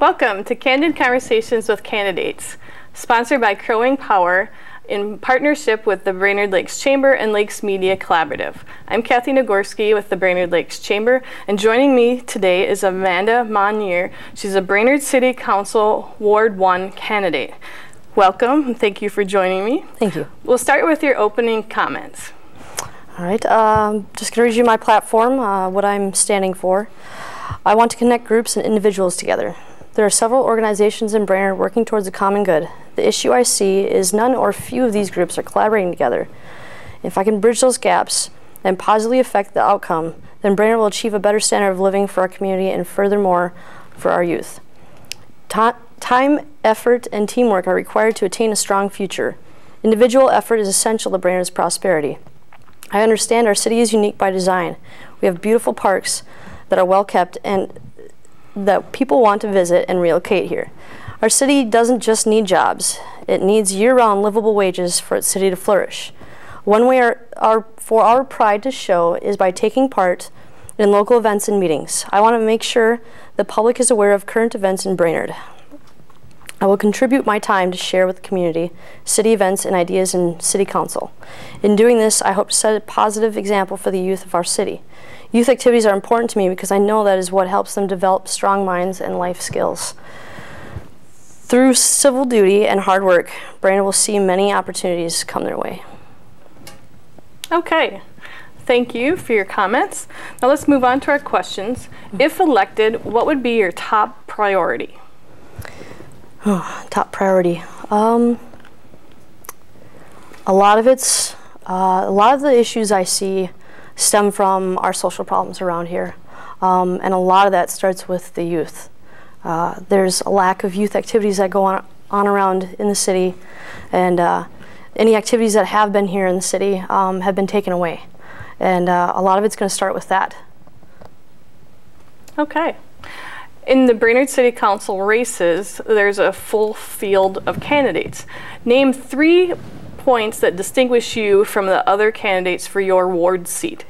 Welcome to Candid Conversations with Candidates, sponsored by Crowing Power in partnership with the Brainerd Lakes Chamber and Lakes Media Collaborative. I'm Kathy Nagorski with the Brainerd Lakes Chamber, and joining me today is Amanda Monnier. She's a Brainerd City Council Ward 1 candidate. Welcome, and thank you for joining me. Thank you. We'll start with your opening comments. All right, just going to read you my platform, what I'm standing for. I want to connect groups and individuals together. There are several organizations in Brainerd working towards a common good. The issue I see is none or few of these groups are collaborating together. If I can bridge those gaps and positively affect the outcome, then Brainerd will achieve a better standard of living for our community and furthermore for our youth. Time, effort, and teamwork are required to attain a strong future. Individual effort is essential to Brainerd's prosperity. I understand our city is unique by design. We have beautiful parks that are well kept and that people want to visit and relocate here. Our city doesn't just need jobs. It needs year-round livable wages for its city to flourish. One way for our pride to show is by taking part in local events and meetings. I want to make sure the public is aware of current events in Brainerd. I will contribute my time to share with the community, city events, and ideas in City Council. In doing this, I hope to set a positive example for the youth of our city. Youth activities are important to me because I know that is what helps them develop strong minds and life skills. Through civil duty and hard work, Brainerd will see many opportunities come their way. Okay, thank you for your comments. Now let's move on to our questions. If elected, what would be your top priority? Top priority. A lot of the issues I see stem from our social problems around here, and a lot of that starts with the youth. There's a lack of youth activities that go on around in the city, and any activities that have been here in the city have been taken away, and a lot of it's going to start with that. Okay. In the Brainerd City Council races, there's a full field of candidates. Name 3 points that distinguish you from the other candidates for your ward seat.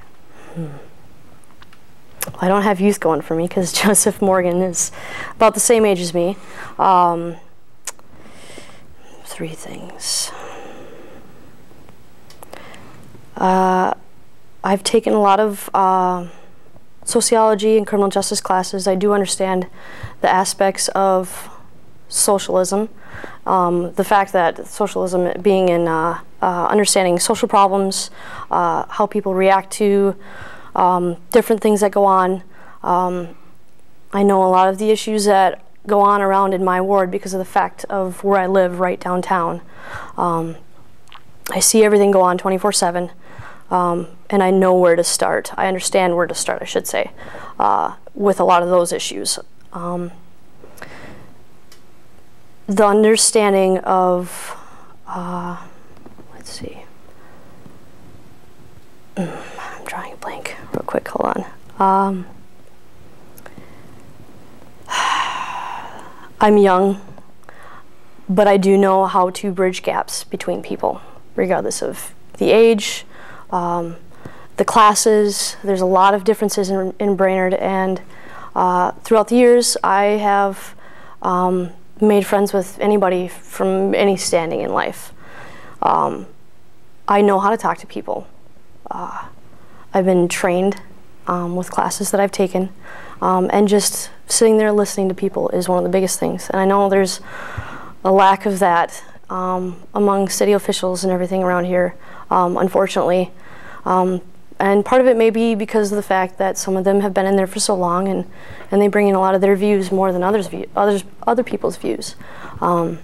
I don't have youth going for me because Joseph Morgan is about the same age as me. 3 things. I've taken a lot of sociology and criminal justice classes. I do understand the aspects of socialism. The fact that socialism being in understanding social problems, how people react to different things that go on. I know a lot of the issues that go on around in my ward because of the fact of where I live right downtown. I see everything go on 24/7. And I know where to start. I understand where to start, I should say, with a lot of those issues. The understanding of, let's see, I'm drawing a blank real quick, hold on. I'm young, but I do know how to bridge gaps between people, regardless of the age, the classes. There's a lot of differences in Brainerd, and throughout the years I have made friends with anybody from any standing in life. I know how to talk to people. I've been trained with classes that I've taken, and just sitting there listening to people is one of the biggest things, and I know there's a lack of that among city officials and everything around here, unfortunately. And part of it may be because of the fact that some of them have been in there for so long, and they bring in a lot of their views more than other people's views. I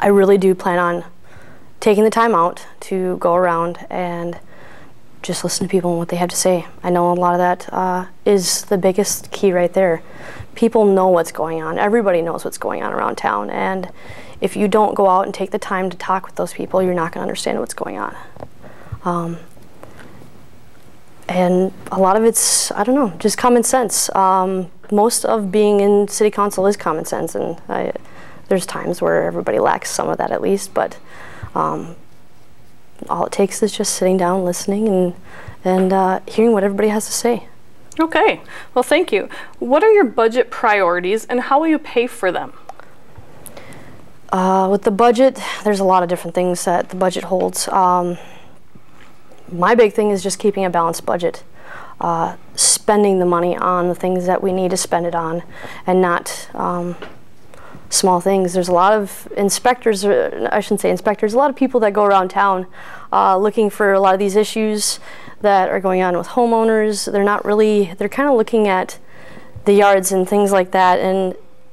really do plan on taking the time out to go around and just listen to people and what they have to say. I know a lot of that is the biggest key right there. People know what's going on. Everybody knows what's going on around town, and if you don't go out and take the time to talk with those people, you're not going to understand what's going on. And a lot of it's, I don't know, just common sense. Most of being in city council is common sense, and there's times where everybody lacks some of that at least, but all it takes is just sitting down, listening, and hearing what everybody has to say. Okay, well, thank you. What are your budget priorities and how will you pay for them? With the budget, there's a lot of different things that the budget holds. My big thing is just keeping a balanced budget. Spending the money on the things that we need to spend it on and not small things. There's a lot of inspectors, or I shouldn't say inspectors, a lot of people that go around town looking for a lot of these issues that are going on with homeowners. They're not really, they're kind of looking at the yards and things like that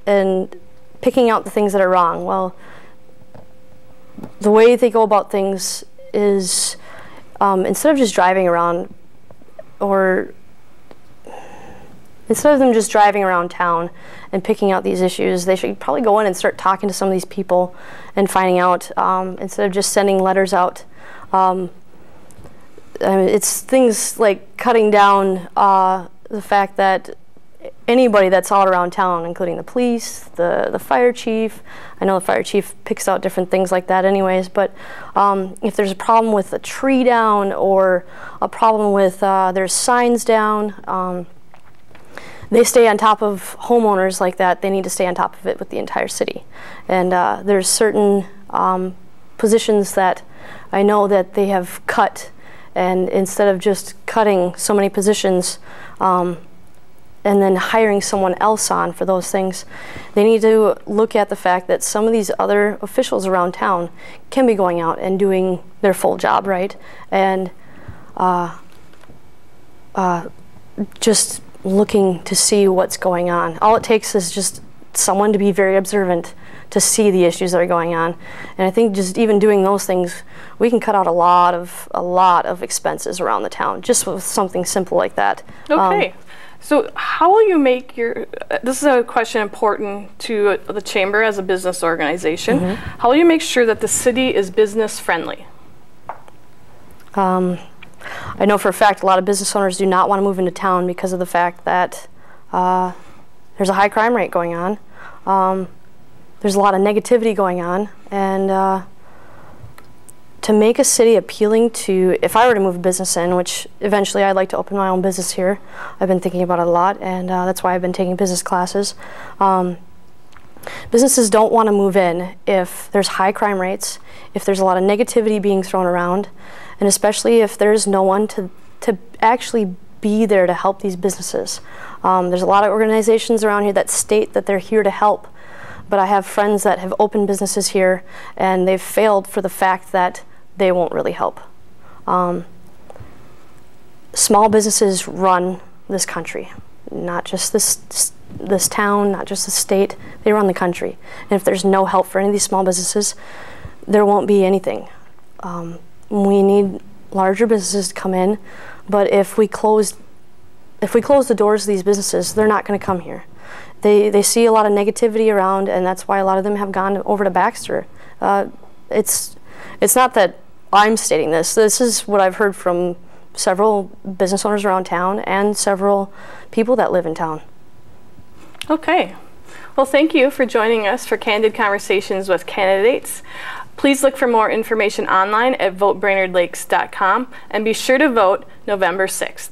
and picking out the things that are wrong. Well, the way they go about things is instead of just driving around, or instead of them just driving around town and picking out these issues, they should probably go in and start talking to some of these people and finding out, instead of just sending letters out. I mean, it's things like cutting down the fact that anybody that's all around town, including the police, the fire chief. I know the fire chief picks out different things like that anyways, but if there's a problem with a tree down or a problem with there's signs down, they stay on top of homeowners like that. They need to stay on top of it with the entire city. And there's certain positions that I know that they have cut, and instead of just cutting so many positions and then hiring someone else on for those things, they need to look at the fact that some of these other officials around town can be going out and doing their full job, right? And just looking to see what's going on. All it takes is just someone to be very observant to see the issues that are going on. And I think just even doing those things, we can cut out a lot of expenses around the town just with something simple like that. Okay. So how will you make your, this is a question important to the Chamber as a business organization, how will you make sure that the city is business friendly? I know for a fact a lot of business owners do not want to move into town because of the fact that there's a high crime rate going on. There's a lot of negativity going on, and to make a city appealing to, if I were to move a business in, which eventually I'd like to open my own business here, I've been thinking about it a lot, and that's why I've been taking business classes. Businesses don't want to move in if there's high crime rates, if there's a lot of negativity being thrown around, and especially if there's no one to actually be there to help these businesses. There's a lot of organizations around here that state that they're here to help, but I have friends that have opened businesses here and they've failed for the fact that they won't really help. Small businesses run this country, not just this town, not just the state, they run the country. And if there's no help for any of these small businesses, there won't be anything. We need larger businesses to come in, but if we close the doors to these businesses, they're not going to come here. They see a lot of negativity around, and that's why a lot of them have gone over to Baxter. It's not that I'm stating this. This is what I've heard from several business owners around town and several people that live in town. Okay. Well, thank you for joining us for Candid Conversations with Candidates. Please look for more information online at votebrainerdlakes.com and be sure to vote November 6th.